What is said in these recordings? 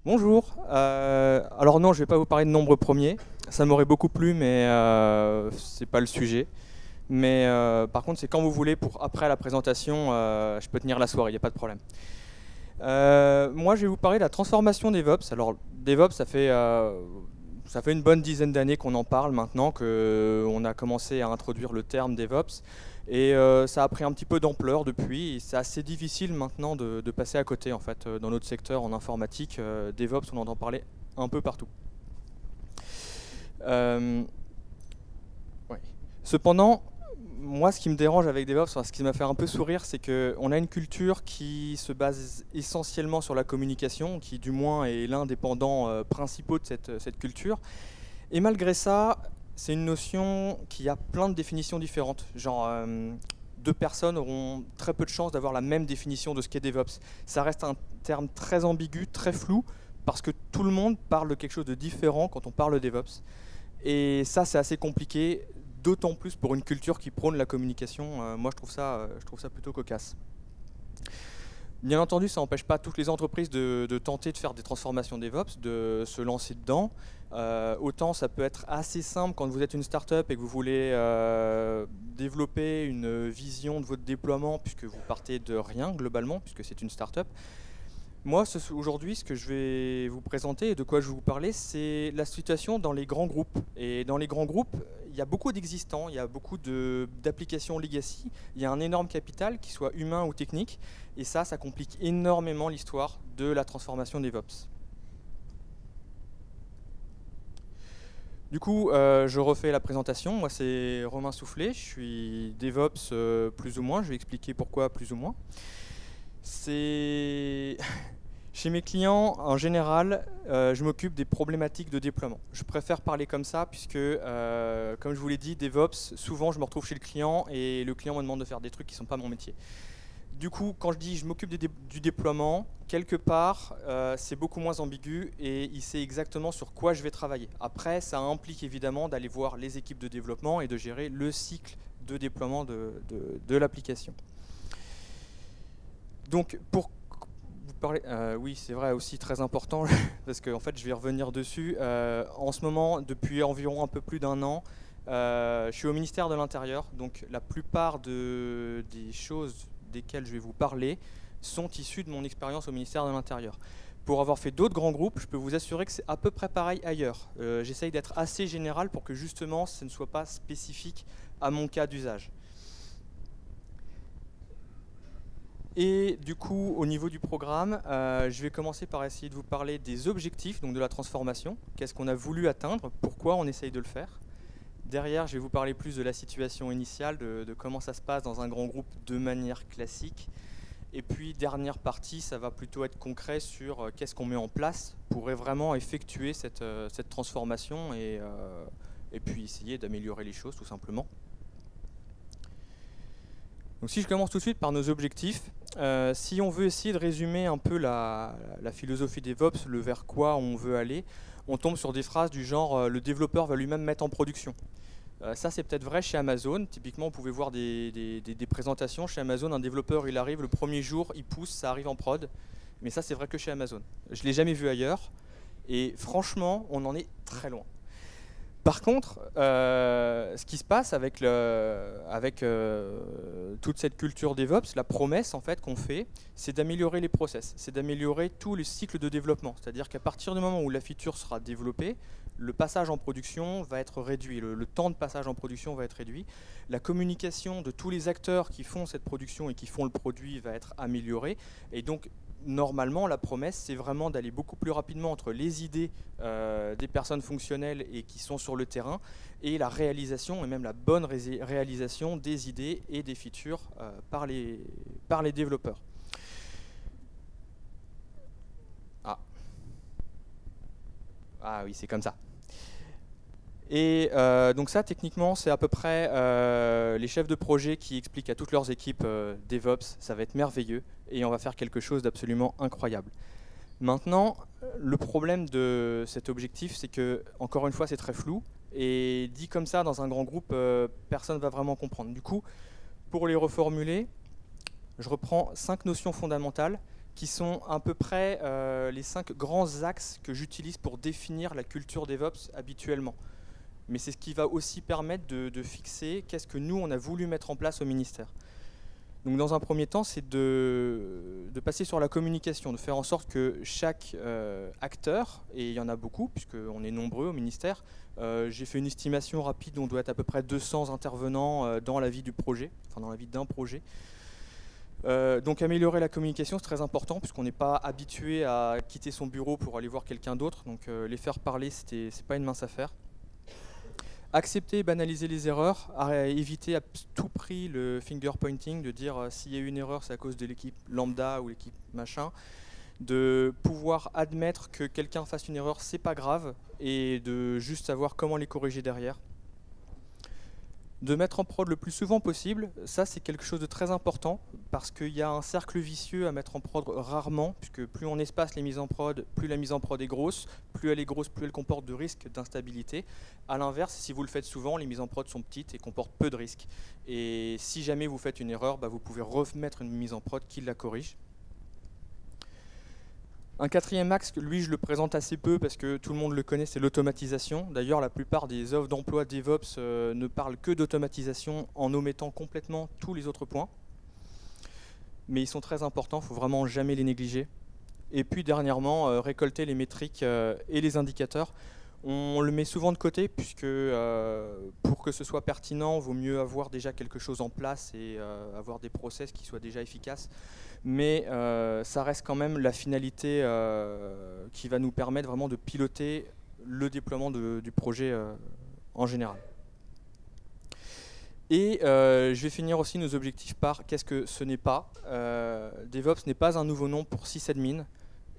Bonjour. Alors non, je vais pas vous parler de nombre premier. Ça m'aurait beaucoup plu, mais c'est pas le sujet. Mais par contre, c'est quand vous voulez pour après la présentation, je peux tenir la soirée, il n'y a pas de problème. Moi, je vais vous parler de la transformation DevOps. Alors, DevOps, ça fait une bonne dizaine d'années qu'on en parle maintenant, qu'on a commencé à introduire le terme DevOps. Et ça a pris un petit peu d'ampleur depuis. C'est assez difficile maintenant de passer à côté, en fait. Dans notre secteur en informatique, DevOps, on entend parler un peu partout. Euh, ouais. Cependant, moi, ce qui me dérange avec DevOps, enfin, ce qui m'a fait un peu sourire, c'est qu'on a une culture qui se base essentiellement sur la communication, qui du moins est l'un des pendants principaux de cette culture. Et malgré ça, c'est une notion qui a plein de définitions différentes. Genre, deux personnes auront très peu de chances d'avoir la même définition de ce qu'est DevOps. Ça reste un terme très ambigu, très flou, parce que tout le monde parle de quelque chose de différent quand on parle de DevOps. Et ça, c'est assez compliqué, d'autant plus pour une culture qui prône la communication. Moi, je trouve ça plutôt cocasse. Bien entendu, ça n'empêche pas toutes les entreprises de tenter de faire des transformations DevOps, de se lancer dedans. Autant ça peut être assez simple quand vous êtes une startup et que vous voulez développer une vision de votre déploiement, puisque vous partez de rien globalement, puisque c'est une startup. Moi, aujourd'hui, ce que je vais vous présenter et de quoi je vais vous parler, c'est la situation dans les grands groupes. Et dans les grands groupes, il y a beaucoup d'existants, il y a beaucoup d'applications legacy, il y a un énorme capital, qu'il soit humain ou technique, et ça complique énormément l'histoire de la transformation DevOps. Du coup, je refais la présentation. Moi, c'est Romain Soufflet, je suis DevOps plus ou moins, je vais expliquer pourquoi plus ou moins. C'est... Chez mes clients, en général, je m'occupe des problématiques de déploiement. Je préfère parler comme ça puisque, comme je vous l'ai dit, DevOps, souvent je me retrouve chez le client et le client me demande de faire des trucs qui ne sont pas mon métier. Du coup, quand je dis je m'occupe du déploiement, quelque part, c'est beaucoup moins ambigu et il sait exactement sur quoi je vais travailler. Après, ça implique évidemment d'aller voir les équipes de développement et de gérer le cycle de déploiement de l'application. Donc, pour vous parler, oui, c'est vrai, aussi très important, parce qu'en fait, je vais revenir dessus. En ce moment, depuis environ un peu plus d'un an, je suis au ministère de l'Intérieur, donc la plupart des choses desquelles je vais vous parler sont issues de mon expérience au ministère de l'Intérieur. Pour avoir fait d'autres grands groupes, je peux vous assurer que c'est à peu près pareil ailleurs. J'essaye d'être assez général pour que justement, ce ne soit pas spécifique à mon cas d'usage. Et du coup, au niveau du programme, je vais commencer par essayer de vous parler des objectifs, donc de la transformation. Qu'est-ce qu'on a voulu atteindre, pourquoi on essaye de le faire. Derrière, je vais vous parler plus de la situation initiale, de comment ça se passe dans un grand groupe de manière classique. Et puis, dernière partie, ça va plutôt être concret sur qu'est-ce qu'on met en place pour vraiment effectuer cette transformation et puis essayer d'améliorer les choses tout simplement. Donc si je commence tout de suite par nos objectifs, si on veut essayer de résumer un peu la philosophie DevOps, le vers quoi on veut aller, on tombe sur des phrases du genre le développeur va lui-même mettre en production. Ça c'est peut-être vrai chez Amazon, typiquement vous pouvez voir des présentations chez Amazon, un développeur il arrive le premier jour, il pousse, ça arrive en prod, mais ça c'est vrai que chez Amazon. Je ne l'ai jamais vu ailleurs, et franchement on en est très loin. Par contre, ce qui se passe avec toute cette culture DevOps, la promesse en fait qu'on fait, c'est d'améliorer les process, c'est d'améliorer tous les cycles de développement. C'est-à-dire qu'à partir du moment où la feature sera développée, le passage en production va être réduit, le temps de passage en production va être réduit, la communication de tous les acteurs qui font cette production et qui font le produit va être améliorée, et donc normalement, la promesse, c'est vraiment d'aller beaucoup plus rapidement entre les idées des personnes fonctionnelles et qui sont sur le terrain et la réalisation, et même la bonne réalisation des idées et des features par les développeurs. Ah, ah oui, c'est comme ça. Et donc ça, techniquement, c'est à peu près les chefs de projet qui expliquent à toutes leurs équipes DevOps, ça va être merveilleux, et on va faire quelque chose d'absolument incroyable. Maintenant, le problème de cet objectif, c'est que, encore une fois, c'est très flou, et dit comme ça, dans un grand groupe, personne ne va vraiment comprendre. Du coup, pour les reformuler, je reprends 5 notions fondamentales qui sont à peu près les 5 grands axes que j'utilise pour définir la culture DevOps habituellement. Mais c'est ce qui va aussi permettre de fixer qu'est-ce que nous, on a voulu mettre en place au ministère. Donc dans un premier temps, c'est de passer sur la communication, de faire en sorte que chaque acteur, et il y en a beaucoup, puisqu'on est nombreux au ministère, j'ai fait une estimation rapide, on doit être à peu près 200 intervenants dans la vie du projet, enfin dans la vie d'un projet. Donc améliorer la communication, c'est très important, puisqu'on n'est pas habitué à quitter son bureau pour aller voir quelqu'un d'autre, donc les faire parler, c'est pas une mince affaire. Accepter et banaliser les erreurs, éviter à tout prix le finger pointing, de dire s'il y a une erreur, c'est à cause de l'équipe lambda ou l'équipe machin. De pouvoir admettre que quelqu'un fasse une erreur, c'est pas grave, et de juste savoir comment les corriger derrière. De mettre en prod le plus souvent possible, ça c'est quelque chose de très important, parce qu'il y a un cercle vicieux à mettre en prod rarement, puisque plus on espace les mises en prod, plus la mise en prod est grosse, plus elle comporte de risques d'instabilité. A l'inverse, si vous le faites souvent, les mises en prod sont petites et comportent peu de risques. Et si jamais vous faites une erreur, vous pouvez remettre une mise en prod qui la corrige. Un quatrième axe, lui je le présente assez peu parce que tout le monde le connaît, c'est l'automatisation. D'ailleurs la plupart des offres d'emploi DevOps ne parlent que d'automatisation en omettant complètement tous les autres points. Mais ils sont très importants, il ne faut vraiment jamais les négliger. Et puis dernièrement, récolter les métriques et les indicateurs. On le met souvent de côté puisque pour que ce soit pertinent, il vaut mieux avoir déjà quelque chose en place et avoir des process qui soient déjà efficaces. Mais ça reste quand même la finalité qui va nous permettre vraiment de piloter le déploiement du projet en général. Et je vais finir aussi nos objectifs par qu'est-ce que ce n'est pas. DevOps n'est pas un nouveau nom pour sysadmin.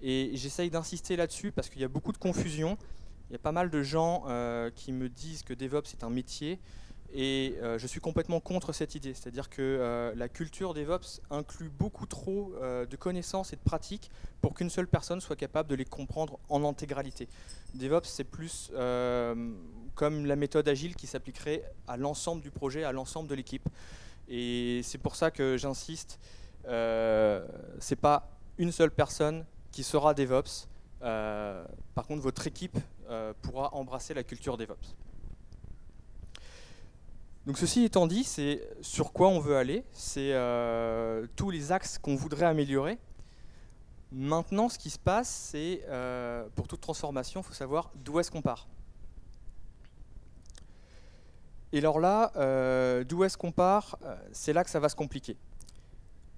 Et j'essaye d'insister là-dessus parce qu'il y a beaucoup de confusion. Il y a pas mal de gens qui me disent que DevOps est un métier. Et je suis complètement contre cette idée, c'est-à-dire que la culture DevOps inclut beaucoup trop de connaissances et de pratiques pour qu'une seule personne soit capable de les comprendre en intégralité. DevOps, c'est plus comme la méthode agile qui s'appliquerait à l'ensemble du projet, à l'ensemble de l'équipe. Et c'est pour ça que j'insiste, c'est pas une seule personne qui sera DevOps. Par contre, votre équipe pourra embrasser la culture DevOps. Donc ceci étant dit, c'est sur quoi on veut aller, c'est tous les axes qu'on voudrait améliorer. Maintenant, ce qui se passe, c'est pour toute transformation, il faut savoir d'où est-ce qu'on part. Et alors là, d'où est-ce qu'on part, c'est là que ça va se compliquer.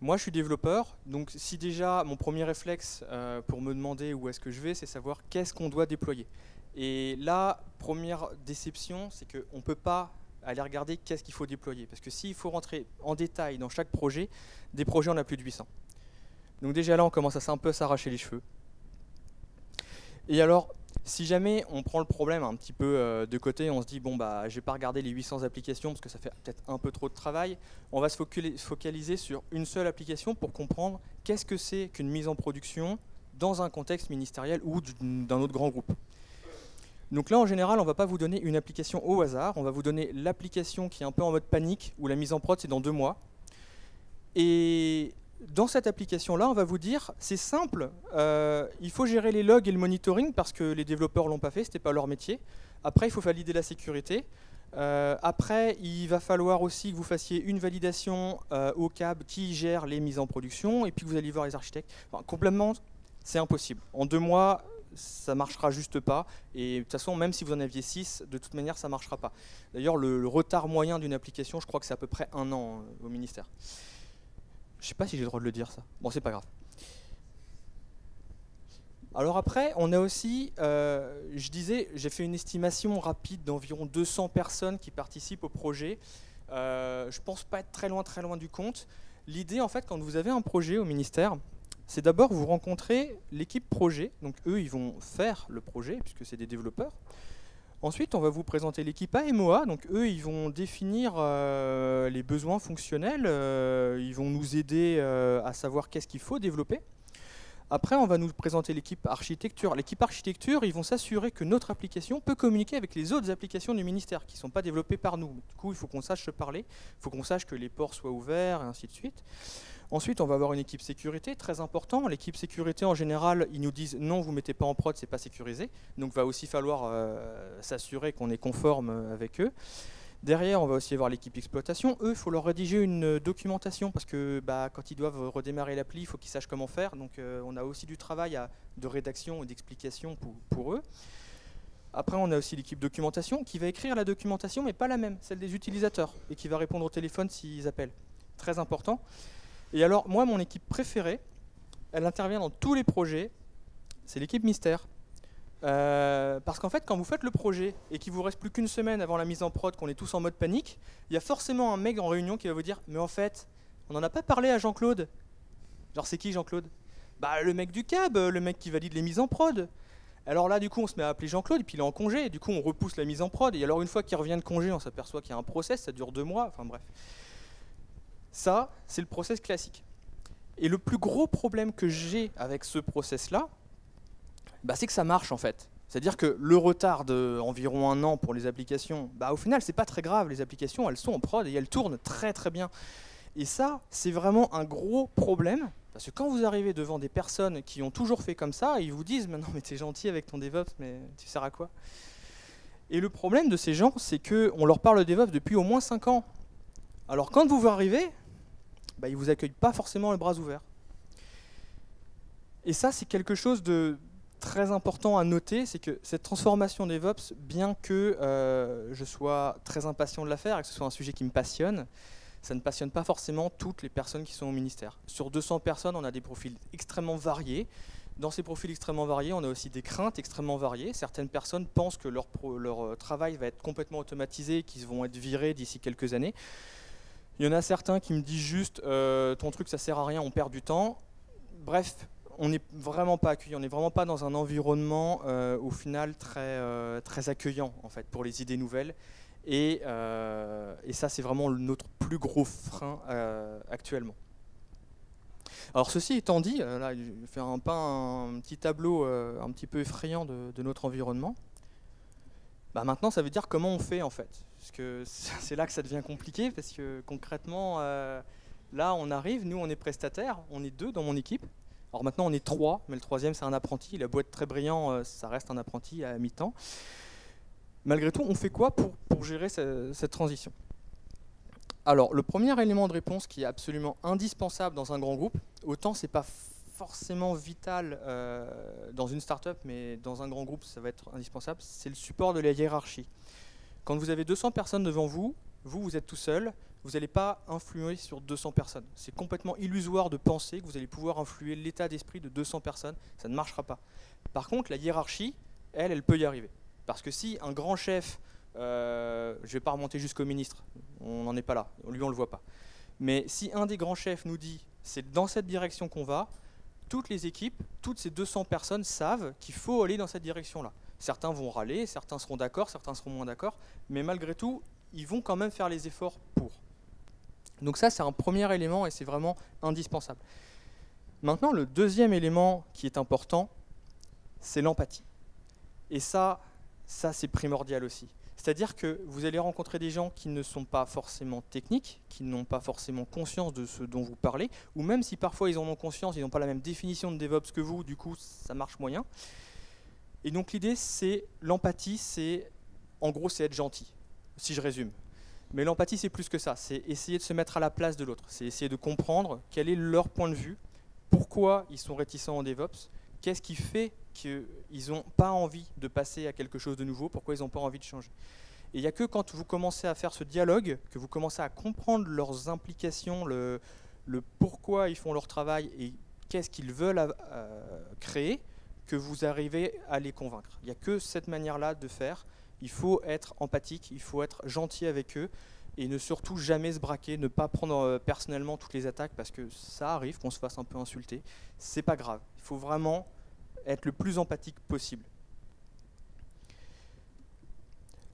Moi, je suis développeur, donc si déjà mon premier réflexe pour me demander où est-ce que je vais, c'est savoir qu'est-ce qu'on doit déployer. Et là, première déception, c'est qu'on ne peut pas aller regarder qu'est-ce qu'il faut déployer. Parce que s'il faut rentrer en détail dans chaque projet, des projets on a plus de 800. Donc déjà là on commence à un peu s'arracher les cheveux. Et alors, si jamais on prend le problème un petit peu de côté, on se dit bon bah je vais pas regarder les 800 applications parce que ça fait peut-être un peu trop de travail, on va se focaliser sur une seule application pour comprendre qu'est-ce que c'est qu'une mise en production dans un contexte ministériel ou d'un autre grand groupe. Donc là, en général, on ne va pas vous donner une application au hasard, on va vous donner l'application qui est un peu en mode panique, où la mise en prod, c'est dans 2 mois. Et dans cette application-là, on va vous dire, c'est simple, il faut gérer les logs et le monitoring, parce que les développeurs ne l'ont pas fait, ce n'était pas leur métier. Après, il faut valider la sécurité. Après, il va falloir aussi que vous fassiez une validation au CAB qui gère les mises en production, et puis que vous allez voir les architectes. Enfin, complètement, c'est impossible. En 2 mois, ça ne marchera juste pas. Et de toute façon, même si vous en aviez 6, de toute manière, ça ne marchera pas. D'ailleurs, le retard moyen d'une application, je crois que c'est à peu près 1 an au ministère. Je ne sais pas si j'ai le droit de le dire, ça. Bon, c'est pas grave. Alors après, on a aussi, je disais, j'ai fait une estimation rapide d'environ 200 personnes qui participent au projet. Je ne pense pas être très loin du compte. L'idée, en fait, quand vous avez un projet au ministère, c'est d'abord vous rencontrer l'équipe projet, donc eux ils vont faire le projet puisque c'est des développeurs. Ensuite on va vous présenter l'équipe AMOA, donc eux ils vont définir les besoins fonctionnels, ils vont nous aider à savoir qu'est-ce qu'il faut développer. Après on va nous présenter l'équipe architecture. L'équipe architecture, ils vont s'assurer que notre application peut communiquer avec les autres applications du ministère qui ne sont pas développées par nous. Du coup il faut qu'on sache se parler, il faut qu'on sache que les ports soient ouverts et ainsi de suite. Ensuite, on va avoir une équipe sécurité, très important. L'équipe sécurité, en général, ils nous disent non, vous ne mettez pas en prod, c'est pas sécurisé. Donc, il va aussi falloir s'assurer qu'on est conforme avec eux. Derrière, on va aussi avoir l'équipe exploitation. Eux, il faut leur rédiger une documentation parce que quand ils doivent redémarrer l'appli, il faut qu'ils sachent comment faire. Donc, on a aussi du travail de rédaction et d'explication pour eux. Après, on a aussi l'équipe documentation qui va écrire la documentation, mais pas la même, celle des utilisateurs, et qui va répondre au téléphone s'ils appellent. Très important. Et alors, moi, mon équipe préférée, elle intervient dans tous les projets, c'est l'équipe mystère. Parce qu'en fait, quand vous faites le projet et qu'il vous reste plus qu'une semaine avant la mise en prod, qu'on est tous en mode panique, il y a forcément un mec en réunion qui va vous dire « Mais en fait, on n'en a pas parlé à Jean-Claude. » Genre, c'est qui Jean-Claude? Le mec du cab, le mec qui valide les mises en prod. Alors là, du coup, on se met à appeler Jean-Claude, et puis il est en congé, et du coup, on repousse la mise en prod. Et alors, une fois qu'il revient de congé, on s'aperçoit qu'il y a un process, ça dure 2 mois, enfin bref. Ça, c'est le process classique. Et le plus gros problème que j'ai avec ce process-là, c'est que ça marche en fait. C'est-à-dire que le retard d'environ 1 an pour les applications, au final, c'est pas très grave. Les applications, elles sont en prod et elles tournent très très bien. Et ça, c'est vraiment un gros problème. Parce que quand vous arrivez devant des personnes qui ont toujours fait comme ça, ils vous disent « Non mais t'es gentil avec ton DevOps, mais tu sers à quoi ?» Et le problème de ces gens, c'est qu'on leur parle de DevOps depuis au moins 5 ans. Alors quand vous arrivez, ils ne vous accueillent pas forcément les bras ouverts. Et ça, c'est quelque chose de très important à noter, c'est que cette transformation DevOps, bien que je sois très impatient de la faire et que ce soit un sujet qui me passionne, ça ne passionne pas forcément toutes les personnes qui sont au ministère. Sur 200 personnes, on a des profils extrêmement variés. Dans ces profils extrêmement variés, on a aussi des craintes extrêmement variées. Certaines personnes pensent que leur travail va être complètement automatisé, qu'ils vont être virés d'ici quelques années. Il y en a certains qui me disent juste ton truc ça sert à rien, on perd du temps. Bref, on n'est vraiment pas accueilli, on n'est vraiment pas dans un environnement au final très accueillant en fait, pour les idées nouvelles. Et ça, c'est vraiment notre plus gros frein actuellement. Alors ceci étant dit, là, je vais faire un petit tableau un petit peu effrayant de notre environnement. Maintenant, ça veut dire comment on fait en fait. Parce que c'est là que ça devient compliqué, parce que concrètement, là on arrive, nous on est prestataires, on est 2 dans mon équipe. Alors maintenant on est 3, mais le 3e c'est un apprenti, il a beau être très brillant, ça reste un apprenti à mi-temps. Malgré tout, on fait quoi pour gérer cette transition? Alors, le premier élément de réponse qui est absolument indispensable dans un grand groupe, autant c'est pas forcément vital dans une start-up, mais dans un grand groupe, ça va être indispensable, c'est le support de la hiérarchie. Quand vous avez 200 personnes devant vous, vous êtes tout seul, vous n'allez pas influer sur 200 personnes. C'est complètement illusoire de penser que vous allez pouvoir influer l'état d'esprit de 200 personnes, ça ne marchera pas. Par contre, la hiérarchie, elle peut y arriver. Parce que si un grand chef, je ne vais pas remonter jusqu'au ministre, on n'en est pas là, lui on ne le voit pas. Mais si un des grands chefs nous dit c'est dans cette direction qu'on va, toutes les équipes, toutes ces 200 personnes savent qu'il faut aller dans cette direction-là. Certains vont râler, certains seront d'accord, certains seront moins d'accord, mais malgré tout, ils vont quand même faire les efforts pour. Donc ça, c'est un premier élément et c'est vraiment indispensable. Maintenant, le deuxième élément qui est important, c'est l'empathie. Et ça c'est primordial aussi. C'est-à-dire que vous allez rencontrer des gens qui ne sont pas forcément techniques, qui n'ont pas forcément conscience de ce dont vous parlez, ou même si parfois ils en ont conscience, ils n'ont pas la même définition de DevOps que vous, du coup ça marche moyen. Et donc l'idée c'est, l'empathie en gros c'est être gentil, si je résume. Mais l'empathie c'est plus que ça, c'est essayer de se mettre à la place de l'autre, c'est essayer de comprendre quel est leur point de vue, pourquoi ils sont réticents en DevOps, qu'est-ce qui fait qu'ils n'ont pas envie de passer à quelque chose de nouveau, pourquoi ils n'ont pas envie de changer. Et il n'y a que quand vous commencez à faire ce dialogue, que vous commencez à comprendre leurs implications, le pourquoi ils font leur travail et qu'est-ce qu'ils veulent créer, que vous arrivez à les convaincre. Il n'y a que cette manière-là de faire. Il faut être empathique, il faut être gentil avec eux et ne surtout jamais se braquer, ne pas prendre personnellement toutes les attaques parce que ça arrive qu'on se fasse un peu insulter. C'est pas grave. Il faut vraiment être le plus empathique possible.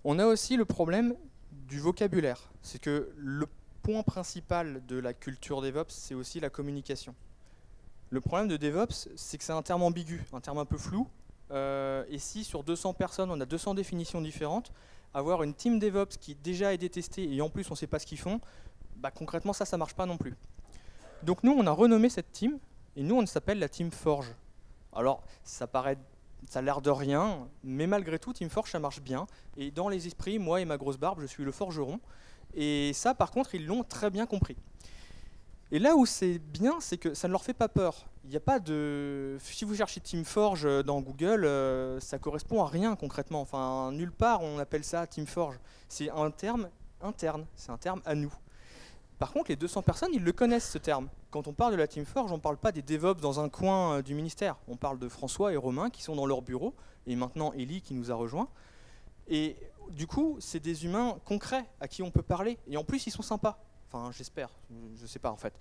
On a aussi le problème du vocabulaire. C'est que le point principal de la culture DevOps, c'est aussi la communication. Le problème de DevOps, c'est que c'est un terme ambigu, un terme un peu flou. Et si sur 200 personnes, on a 200 définitions différentes, avoir une team DevOps qui déjà est détestée et en plus on ne sait pas ce qu'ils font, concrètement ça ne marche pas non plus. Donc nous, on a renommé cette team, et nous, on s'appelle la Team Forge. Alors, ça a l'air de rien, mais malgré tout, Team Forge, ça marche bien. Et dans les esprits, moi et ma grosse barbe, je suis le forgeron. Et ça, par contre, ils l'ont très bien compris. Et là où c'est bien, c'est que ça ne leur fait pas peur. Il n'y a pas de... Si vous cherchez Team Forge dans Google, ça correspond à rien concrètement. Enfin, nulle part on appelle ça Team Forge. C'est un terme interne, c'est un terme à nous. Par contre, les 200 personnes, ils le connaissent ce terme. Quand on parle de la Team Forge, on ne parle pas des DevOps dans un coin du ministère. On parle de François et Romain qui sont dans leur bureau, et maintenant Ellie qui nous a rejoints. Et du coup, c'est des humains concrets à qui on peut parler. Et en plus, ils sont sympas. Enfin, j'espère, je ne sais pas en fait.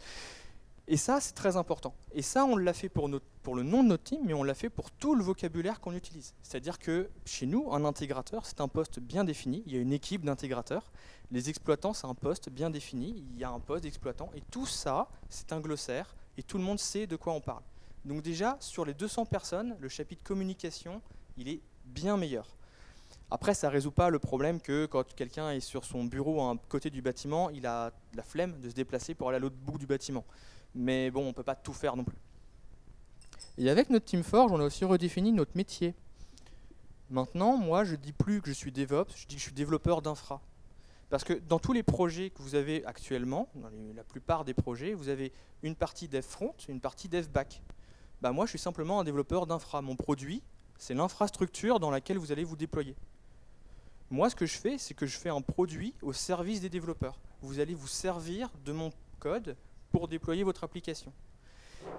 Et ça, c'est très important. Et ça, on l'a fait pour le nom de notre team, mais on l'a fait pour tout le vocabulaire qu'on utilise. C'est-à-dire que chez nous, un intégrateur, c'est un poste bien défini. Il y a une équipe d'intégrateurs. Les exploitants, c'est un poste bien défini. Il y a un poste d'exploitant. Et tout ça, c'est un glossaire. Et tout le monde sait de quoi on parle. Donc déjà, sur les 200 personnes, le chapitre communication, il est bien meilleur. Après, ça ne résout pas le problème que quand quelqu'un est sur son bureau à un côté du bâtiment, il a la flemme de se déplacer pour aller à l'autre bout du bâtiment. Mais bon, on ne peut pas tout faire non plus. Et avec notre Team Forge, on a aussi redéfini notre métier. Maintenant, moi, je ne dis plus que je suis DevOps, je dis que je suis développeur d'infra. Parce que dans tous les projets que vous avez actuellement, dans la plupart des projets, vous avez une partie dev front, une partie dev back. Bah, moi, je suis simplement un développeur d'infra. Mon produit, c'est l'infrastructure dans laquelle vous allez vous déployer. Moi, ce que je fais, c'est que je fais un produit au service des développeurs. Vous allez vous servir de mon code pour déployer votre application.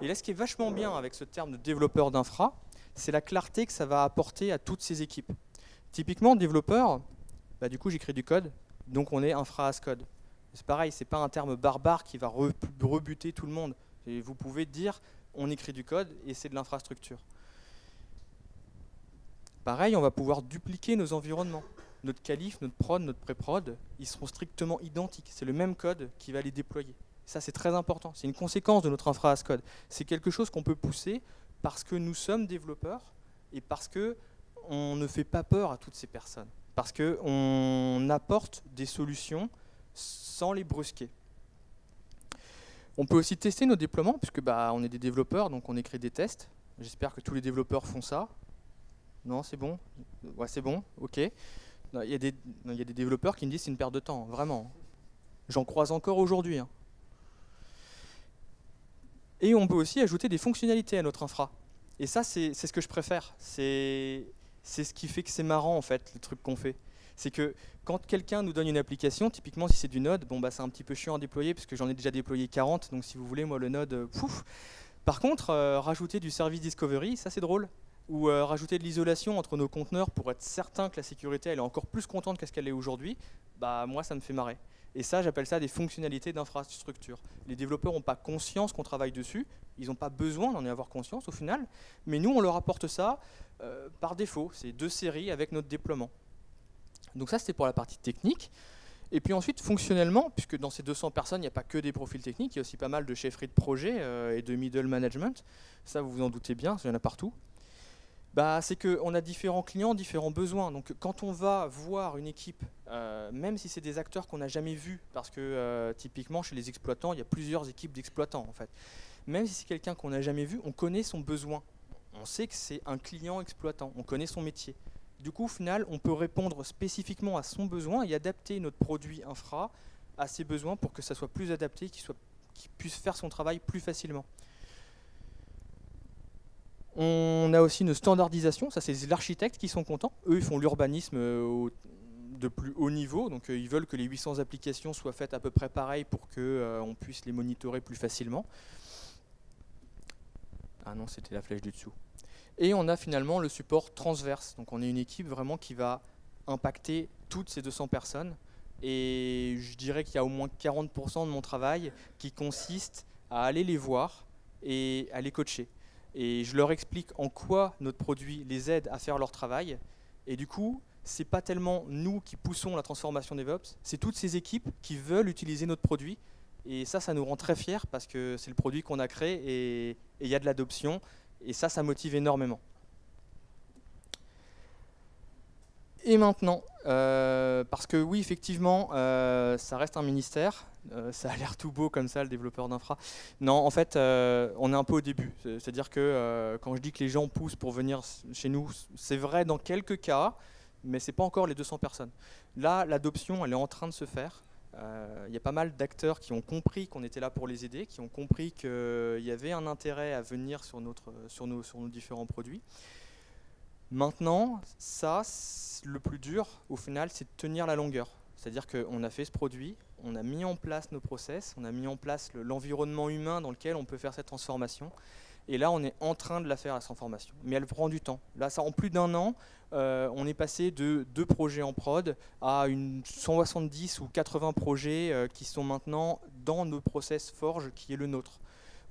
Et là, ce qui est vachement bien avec ce terme de développeur d'infra, c'est la clarté que ça va apporter à toutes ces équipes. Typiquement, développeur, bah, du coup, j'écris du code, donc on est infra as code. C'est pareil, c'est pas un terme barbare qui va rebuter tout le monde. Et vous pouvez dire, on écrit du code et c'est de l'infrastructure. Pareil, on va pouvoir dupliquer nos environnements. Notre qualif, notre prod, notre pré-prod, ils seront strictement identiques. C'est le même code qui va les déployer. Ça, c'est très important. C'est une conséquence de notre infra as code. C'est quelque chose qu'on peut pousser parce que nous sommes développeurs et parce qu'on ne fait pas peur à toutes ces personnes. Parce qu'on apporte des solutions sans les brusquer. On peut aussi tester nos déploiements, puisque on est des développeurs, donc on écrit des tests. J'espère que tous les développeurs font ça. Non, c'est bon? Ouais, c'est bon, ok. Il y a des développeurs qui me disent que c'est une perte de temps, vraiment. J'en croise encore aujourd'hui. Hein. Et on peut aussi ajouter des fonctionnalités à notre infra. Et ça, c'est ce que je préfère. C'est ce qui fait que c'est marrant, en fait, le truc qu'on fait. C'est que quand quelqu'un nous donne une application, typiquement si c'est du Node, bon, c'est un petit peu chiant à déployer, parce que j'en ai déjà déployé 40, donc si vous voulez, moi, le Node, pouf. Par contre, rajouter du service discovery, ça c'est drôle. Ou rajouter de l'isolation entre nos conteneurs pour être certain que la sécurité elle est encore plus contente qu'à ce qu'elle est aujourd'hui, moi ça me fait marrer. Et ça, j'appelle ça des fonctionnalités d'infrastructure. Les développeurs n'ont pas conscience qu'on travaille dessus, ils n'ont pas besoin d'en avoir conscience au final, mais nous on leur apporte ça par défaut, c'est 2 séries avec notre déploiement. Donc ça c'était pour la partie technique. Et puis ensuite, fonctionnellement, puisque dans ces 200 personnes, il n'y a pas que des profils techniques, il y a aussi pas mal de chefferie de projet et de middle management, ça vous vous en doutez bien, il y en a partout. C'est qu'on a différents clients, différents besoins. Donc quand on va voir une équipe, même si c'est des acteurs qu'on n'a jamais vus, parce que typiquement chez les exploitants, il y a plusieurs équipes d'exploitants en fait. Même si c'est quelqu'un qu'on n'a jamais vu, on connaît son besoin. On sait que c'est un client exploitant, on connaît son métier. Du coup, au final, on peut répondre spécifiquement à son besoin et adapter notre produit infra à ses besoins pour que ça soit plus adapté, qu'il puisse faire son travail plus facilement. On a aussi une standardisation, ça c'est les architectes qui sont contents. Eux, ils font l'urbanisme de plus haut niveau, donc ils veulent que les 800 applications soient faites à peu près pareil pour qu'on puisse les monitorer plus facilement. Ah non, c'était la flèche du dessous. Et on a finalement le support transverse, donc on est une équipe vraiment qui va impacter toutes ces 200 personnes. Et je dirais qu'il y a au moins 40% de mon travail qui consiste à aller les voir et à les coacher. Et je leur explique en quoi notre produit les aide à faire leur travail. Et du coup, c'est pas tellement nous qui poussons la transformation DevOps, c'est toutes ces équipes qui veulent utiliser notre produit. Et ça nous rend très fiers parce que c'est le produit qu'on a créé et il y a de l'adoption. Et ça motive énormément. Et maintenant, parce que oui, effectivement, ça reste un ministère, ça a l'air tout beau comme ça, le développeur d'infra. Non, en fait, on est un peu au début. C'est-à-dire que quand je dis que les gens poussent pour venir chez nous, c'est vrai dans quelques cas, mais ce n'est pas encore les 200 personnes. Là, l'adoption, elle est en train de se faire. Il y a pas mal d'acteurs qui ont compris qu'on était là pour les aider, qui ont compris qu'il y avait un intérêt à venir sur nos différents produits. Maintenant, ça, le plus dur, au final, c'est de tenir la longueur. C'est-à-dire qu'on a fait ce produit, on a mis en place nos process, on a mis en place l'environnement humain dans lequel on peut faire cette transformation. Et là, on est en train de la faire, la transformation. Mais elle prend du temps. Là, ça, en plus d'un an, on est passé de 2 projets en prod à 170 ou 80 projets qui sont maintenant dans nos process Forge, qui est le nôtre.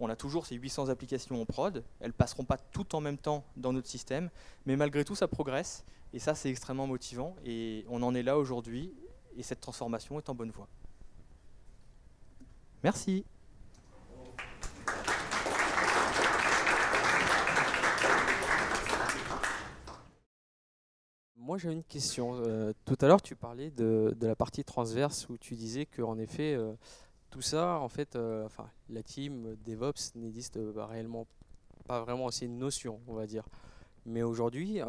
On a toujours ces 800 applications en prod, elles ne passeront pas toutes en même temps dans notre système, mais malgré tout ça progresse, et ça c'est extrêmement motivant, et on en est là aujourd'hui, et cette transformation est en bonne voie. Merci. Moi j'ai une question. Tout à l'heure tu parlais de la partie transverse où tu disais qu'en effet tout ça, en fait, enfin, la team DevOps n'existe réellement pas vraiment, c'est une notion, on va dire. Mais aujourd'hui,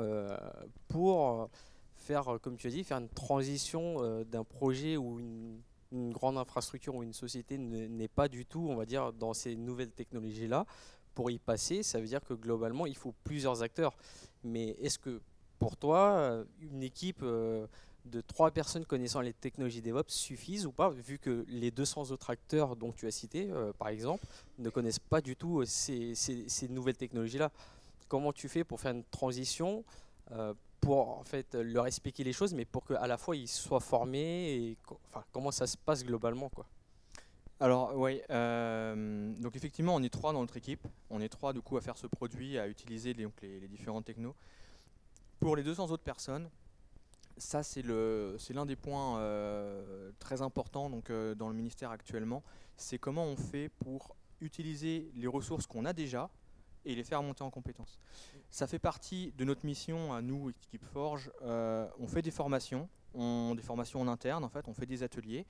pour faire, comme tu as dit, faire une transition d'un projet ou une grande infrastructure ou une société n'est pas du tout, on va dire, dans ces nouvelles technologies-là, pour y passer, ça veut dire que globalement, il faut plusieurs acteurs. Mais est-ce que pour toi, une équipe de 3 personnes connaissant les technologies DevOps suffisent ou pas, vu que les 200 autres acteurs dont tu as cité, par exemple, ne connaissent pas du tout ces nouvelles technologies-là? Comment tu fais pour faire une transition, pour en fait leur expliquer les choses, mais pour qu'à la fois ils soient formés et enfin, comment ça se passe globalement, quoi? Alors oui, donc effectivement on est 3 dans notre équipe, on est 3 du coup à faire ce produit, à utiliser les différents technos. Pour les 200 autres personnes, ça c'est l'un des points très importants donc, dans le ministère actuellement, c'est comment on fait pour utiliser les ressources qu'on a déjà et les faire monter en compétences. Ça fait partie de notre mission à nous, équipe Forge. On fait des formations en interne en fait, on fait des ateliers.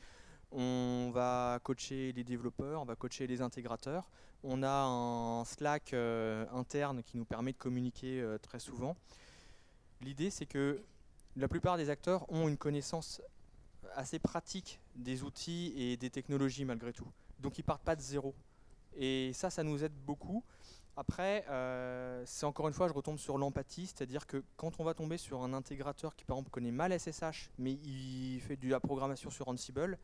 On va coacher les développeurs, on va coacher les intégrateurs. On a un Slack interne qui nous permet de communiquer très souvent. L'idée, c'est que la plupart des acteurs ont une connaissance assez pratique des outils et des technologies malgré tout. Donc ils ne partent pas de zéro. Et ça nous aide beaucoup. Après, c'est encore une fois, je retombe sur l'empathie, c'est-à-dire que quand on va tomber sur un intégrateur qui par exemple connaît mal SSH, mais il fait de la programmation sur Ansible,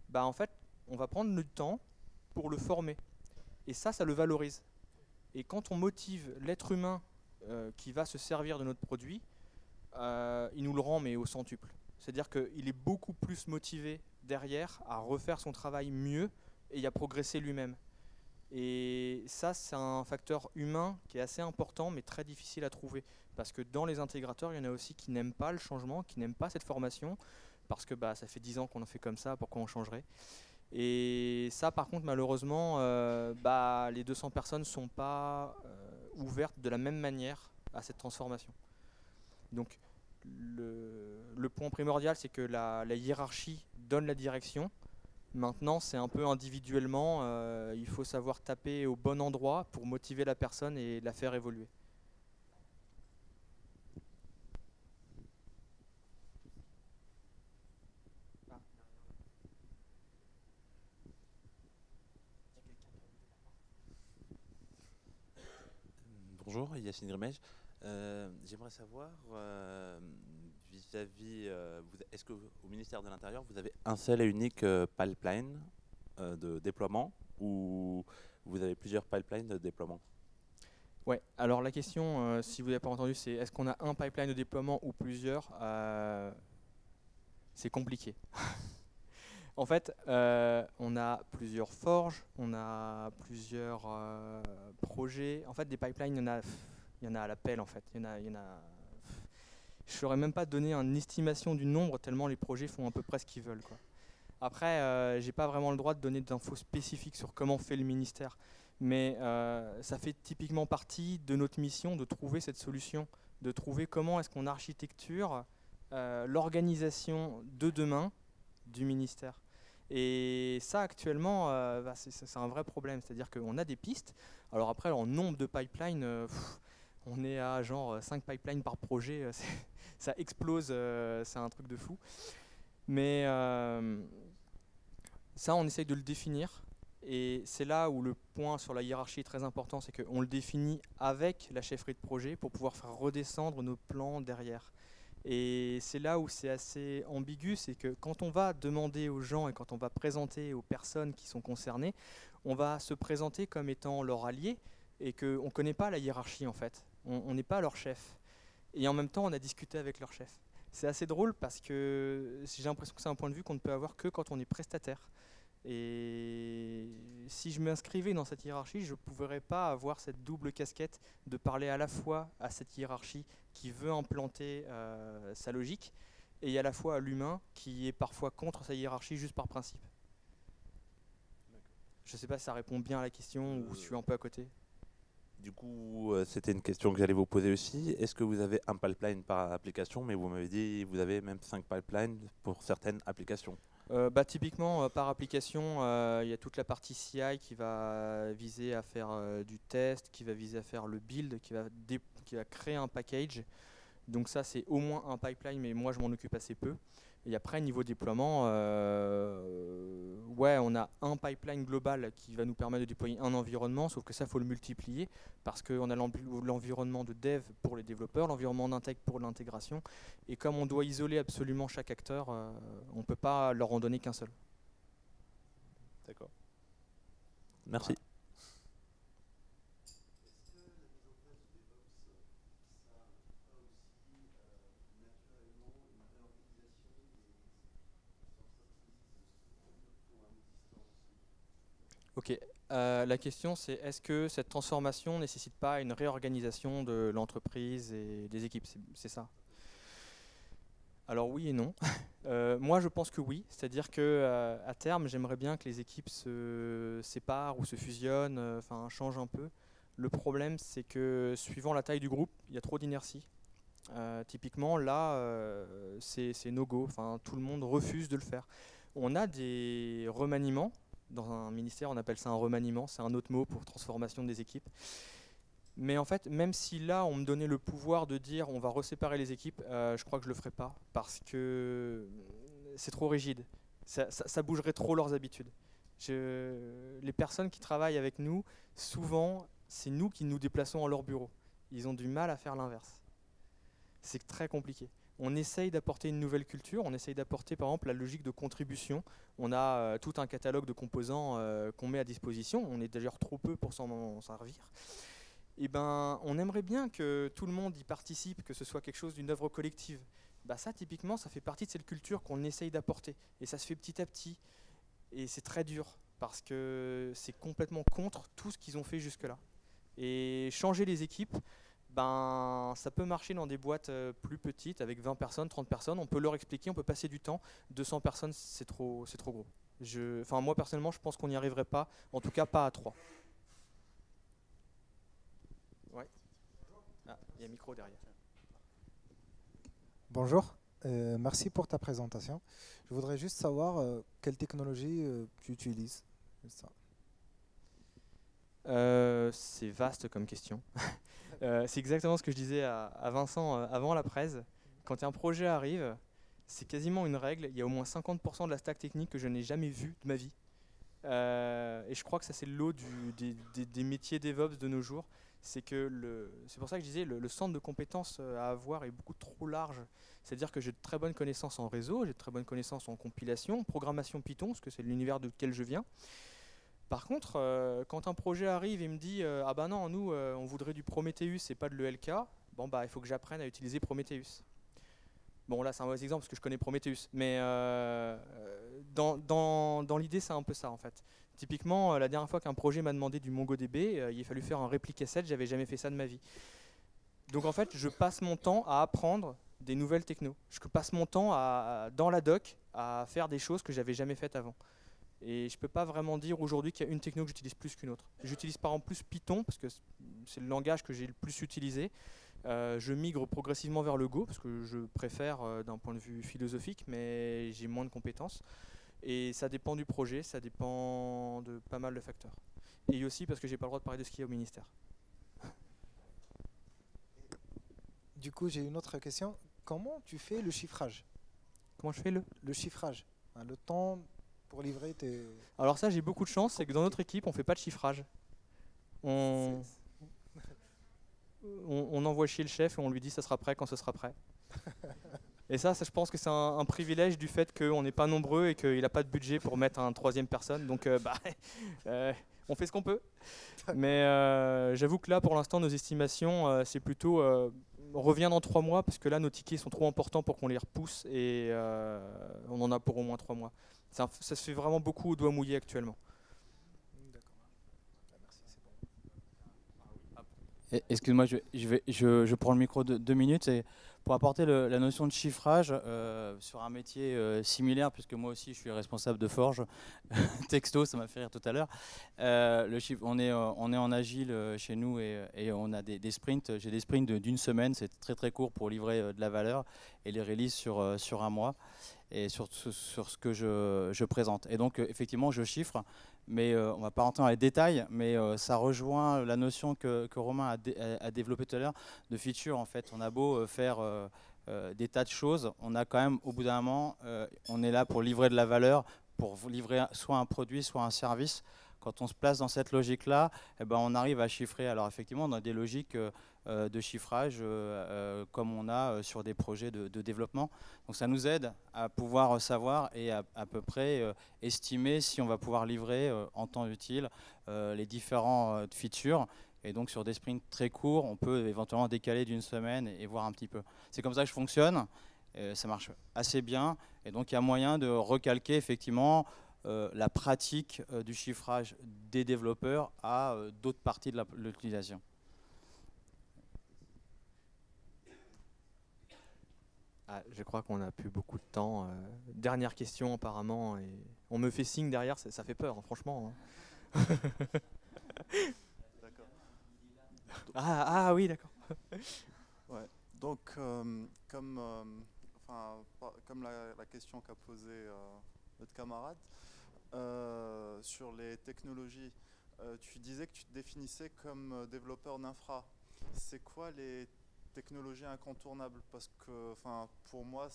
bah en fait, on va prendre le temps pour le former. Et ça le valorise. Et quand on motive l'être humain qui va se servir de notre produit, il nous le rend mais au centuple. C'est-à-dire qu'il est beaucoup plus motivé derrière à refaire son travail mieux et à progresser lui-même. Et ça, c'est un facteur humain qui est assez important mais très difficile à trouver. Parce que dans les intégrateurs, il y en a aussi qui n'aiment pas le changement, qui n'aiment pas cette formation, parce que bah, ça fait 10 ans qu'on en fait comme ça, pourquoi on changerait? Et ça, par contre, malheureusement, bah, les 200 personnes ne sont pas ouvertes de la même manière à cette transformation. Donc, le point primordial, c'est que la hiérarchie donne la direction. Maintenant, c'est un peu individuellement, il faut savoir taper au bon endroit pour motiver la personne et la faire évoluer. Bonjour, Yacine Grimège. J'aimerais savoir, vis-à-vis, est-ce qu'au ministère de l'Intérieur, vous avez un seul et unique pipeline de déploiement ou vous avez plusieurs pipelines de déploiement? Ouais, alors la question, si vous n'avez pas entendu, c'est est-ce qu'on a un pipeline de déploiement ou plusieurs? C'est compliqué. En fait, on a plusieurs forges, on a plusieurs projets. En fait, des pipelines, il y en a à la pelle en fait. Je ne saurais même pas donner une estimation du nombre tellement les projets font à peu près ce qu'ils veulent, quoi. Après, j'ai pas vraiment le droit de donner d'infos spécifiques sur comment fait le ministère. Mais ça fait typiquement partie de notre mission de trouver cette solution, de trouver comment est-ce qu'on architecture l'organisation de demain du ministère. Et ça, actuellement, c'est un vrai problème. C'est-à-dire qu'on a des pistes. Alors après, en nombre de pipelines, on est à genre 5 pipelines par projet. Ça explose, c'est un truc de fou. Mais ça, on essaye de le définir. Et c'est là où le point sur la hiérarchie est très important, c'est qu'on le définit avec la chefferie de projet pour pouvoir faire redescendre nos plans derrière. Et c'est là où c'est assez ambigu, c'est que quand on va demander aux gens et quand on va présenter aux personnes qui sont concernées, on va se présenter comme étant leur allié et qu'on ne connaît pas la hiérarchie en fait. On n'est pas leur chef. Et en même temps, on a discuté avec leur chef. C'est assez drôle parce que j'ai l'impression que c'est un point de vue qu'on ne peut avoir que quand on est prestataire. Et si je m'inscrivais dans cette hiérarchie, je ne pourrais pas avoir cette double casquette de parler à la fois à cette hiérarchie qui veut implanter sa logique et à la fois à l'humain qui est parfois contre sa hiérarchie juste par principe. Je ne sais pas si ça répond bien à la question ou je suis un peu à côté. Du coup, c'était une question que j'allais vous poser aussi. Est-ce que vous avez un pipeline par application? Mais vous m'avez dit que vous avez même 5 pipelines pour certaines applications. Typiquement, par application, il y a toute la partie CI qui va viser à faire du test, qui va viser à faire le build, qui va créer un package. Donc ça, c'est au moins un pipeline, mais moi, je m'en occupe assez peu. Et après, niveau déploiement, ouais, on a un pipeline global qui va nous permettre de déployer un environnement, sauf que ça, il faut le multiplier, parce qu'on a l'environnement de dev pour les développeurs, l'environnement d'intègre pour l'intégration, et comme on doit isoler absolument chaque acteur, on ne peut pas leur en donner qu'un seul. D'accord. Merci. Ouais. Ok, la question c'est est-ce que cette transformation ne nécessite pas une réorganisation de l'entreprise et des équipes? C'est ça? Alors oui et non. Moi je pense que oui, c'est-à-dire que à terme j'aimerais bien que les équipes se séparent ou se fusionnent, enfin changent un peu. Le problème c'est que suivant la taille du groupe, il y a trop d'inertie. Typiquement là c'est no-go, enfin tout le monde refuse de le faire. On a des remaniements. Dans un ministère, on appelle ça un remaniement, c'est un autre mot pour transformation des équipes. Mais en fait, même si là, on me donnait le pouvoir de dire on va reséparer les équipes, je crois que je le ferais pas, parce que c'est trop rigide. Ça bougerait trop leurs habitudes. Les personnes qui travaillent avec nous, souvent, c'est nous qui nous déplaçons à leur bureau. Ils ont du mal à faire l'inverse. C'est très compliqué. On essaye d'apporter une nouvelle culture, on essaye d'apporter par exemple la logique de contribution. On a tout un catalogue de composants qu'on met à disposition, on est d'ailleurs trop peu pour s'en servir. Et ben, on aimerait bien que tout le monde y participe, que ce soit quelque chose d'une œuvre collective. Bah ça, typiquement, ça fait partie de cette culture qu'on essaye d'apporter. Et ça se fait petit à petit. Et c'est très dur, parce que c'est complètement contre tout ce qu'ils ont fait jusque-là. Et changer les équipes, ben, ça peut marcher dans des boîtes plus petites, avec 20 personnes, 30 personnes. On peut leur expliquer, on peut passer du temps. 200 personnes, c'est trop gros. Moi, personnellement, je pense qu'on n'y arriverait pas, en tout cas pas à 3. Ouais. Ah, il y a un micro derrière. Bonjour, merci pour ta présentation. Je voudrais juste savoir quelle technologie tu utilises. Ça. C'est vaste comme question. C'est exactement ce que je disais à Vincent avant la presse. Quand un projet arrive, c'est quasiment une règle. Il y a au moins 50% de la stack technique que je n'ai jamais vue de ma vie. Et je crois que ça, c'est le lot des métiers DevOps de nos jours. C'est pour ça que je disais le centre de compétences à avoir est beaucoup trop large. C'est-à-dire que j'ai de très bonnes connaissances en réseau, j'ai de très bonnes connaissances en compilation, programmation Python, parce que c'est l'univers de lequel je viens. Par contre, quand un projet arrive et me dit ah ben non, nous on voudrait du Prometheus et pas de l'ELK, bon bah il faut que j'apprenne à utiliser Prometheus. Bon là c'est un mauvais exemple parce que je connais Prometheus, mais dans l'idée c'est un peu ça en fait. Typiquement la dernière fois qu'un projet m'a demandé du MongoDB, il a fallu faire un répliqué set, j'avais jamais fait ça de ma vie. Donc en fait je passe mon temps à apprendre des nouvelles technos. Je passe mon temps dans la doc à faire des choses que j'avais jamais faites avant. Et je ne peux pas vraiment dire aujourd'hui qu'il y a une techno que j'utilise plus qu'une autre. J'utilise par exemple plus Python, parce que c'est le langage que j'ai le plus utilisé. Je migre progressivement vers le Go parce que je préfère d'un point de vue philosophique, mais j'ai moins de compétences. Et ça dépend du projet, ça dépend de pas mal de facteurs. Et aussi parce que j'ai pas le droit de parler de ski au ministère. Du coup, j'ai une autre question. Comment tu fais le chiffrage? Comment je fais le chiffrage, hein, le temps pour livrer tes... Alors ça, j'ai beaucoup de chance, c'est que dans notre équipe, on fait pas de chiffrage. On envoie chier le chef et on lui dit ça sera prêt quand ce sera prêt. Et ça, je pense que c'est un privilège du fait qu'on n'est pas nombreux et qu'il n'a pas de budget pour mettre un troisième personne. Donc on fait ce qu'on peut. Mais j'avoue que là, pour l'instant, nos estimations, c'est plutôt on revient dans 3 mois parce que là, nos tickets sont trop importants pour qu'on les repousse et on en a pour au moins 3 mois. Ça se fait vraiment beaucoup au doigt mouillé actuellement. Excuse-moi, je prends le micro de 2 minutes et pour apporter la notion de chiffrage sur un métier similaire, puisque moi aussi je suis responsable de forge, texto, ça m'a fait rire tout à l'heure. On est en agile chez nous et on a des sprints. J'ai des sprints d'une semaine, c'est très très court pour livrer de la valeur et les releases sur un mois et sur ce que je présente. Et donc effectivement je chiffre. Mais on ne va pas rentrer dans les détails, mais ça rejoint la notion que Romain a développée tout à l'heure de feature. En fait, on a beau faire des tas de choses, on a quand même, au bout d'un moment, on est là pour livrer de la valeur, pour livrer soit un produit, soit un service. Quand on se place dans cette logique-là, eh ben, on arrive à chiffrer. Alors effectivement, on a des logiques de chiffrage comme on a sur des projets de développement. Donc ça nous aide à pouvoir savoir et à peu près estimer si on va pouvoir livrer en temps utile les différentes features. Et donc sur des sprints très courts, on peut éventuellement décaler d'une semaine et voir un petit peu. C'est comme ça que je fonctionne. Ça marche assez bien. Et donc il y a moyen de recalquer effectivement la pratique du chiffrage des développeurs à d'autres parties de l'utilisation. Je crois qu'on n'a plus beaucoup de temps. Dernière question apparemment. Et on me fait signe derrière, ça fait peur, hein, franchement. Hein. D'accord. Ah oui, d'accord. Ouais. Donc, comme la question qu'a posée notre camarade, sur les technologies, tu disais que tu te définissais comme développeur d'infra. C'est quoi les technologies incontournables? Parce que pour moi,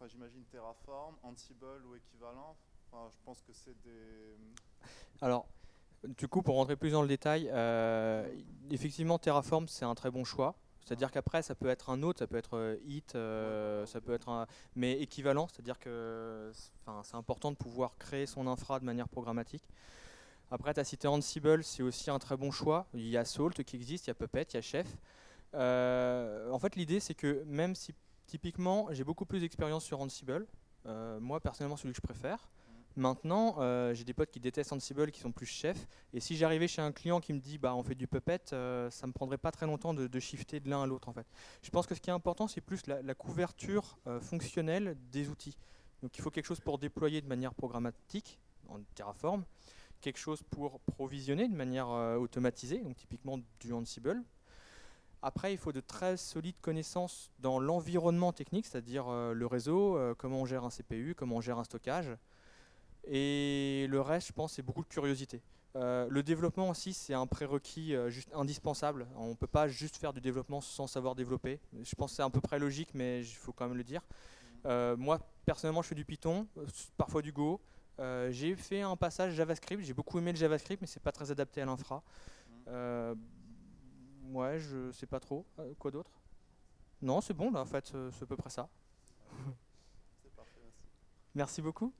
j'imagine Terraform, Ansible ou équivalent. Je pense que c'est des... Alors, du coup, pour rentrer plus dans le détail, effectivement, Terraform, c'est un très bon choix. C'est-à-dire qu'après, ça peut être un autre, ça peut être HIT, ça peut être un... Mais équivalent, c'est-à-dire que c'est important de pouvoir créer son infra de manière programmatique. Après, tu as cité Ansible, c'est aussi un très bon choix. Il y a Salt qui existe, il y a Puppet, il y a Chef. En fait, l'idée, c'est que même si typiquement, j'ai beaucoup plus d'expérience sur Ansible, moi, personnellement, celui que je préfère. Maintenant, j'ai des potes qui détestent Ansible, qui sont plus chefs. Et si j'arrivais chez un client qui me dit on fait du Puppet, ça me prendrait pas très longtemps de shifter de l'un à l'autre en fait. Je pense que ce qui est important, c'est plus la couverture fonctionnelle des outils. Donc il faut quelque chose pour déployer de manière programmatique, en Terraform, quelque chose pour provisionner de manière automatisée, donc typiquement du Ansible. Après, il faut de très solides connaissances dans l'environnement technique, c'est-à-dire le réseau, comment on gère un CPU, comment on gère un stockage. Et le reste, je pense, c'est beaucoup de curiosité. Le développement aussi, c'est un prérequis juste indispensable. On ne peut pas juste faire du développement sans savoir développer. Je pense que c'est à peu près logique, mais il faut quand même le dire. Moi, personnellement, je fais du Python, parfois du Go. J'ai fait un passage JavaScript. J'ai beaucoup aimé le JavaScript, mais c'est pas très adapté à l'infra. Ouais, je sais pas trop. Quoi d'autre? Non, c'est bon, là, en fait, c'est à peu près ça. C'est parfait, merci. Merci beaucoup.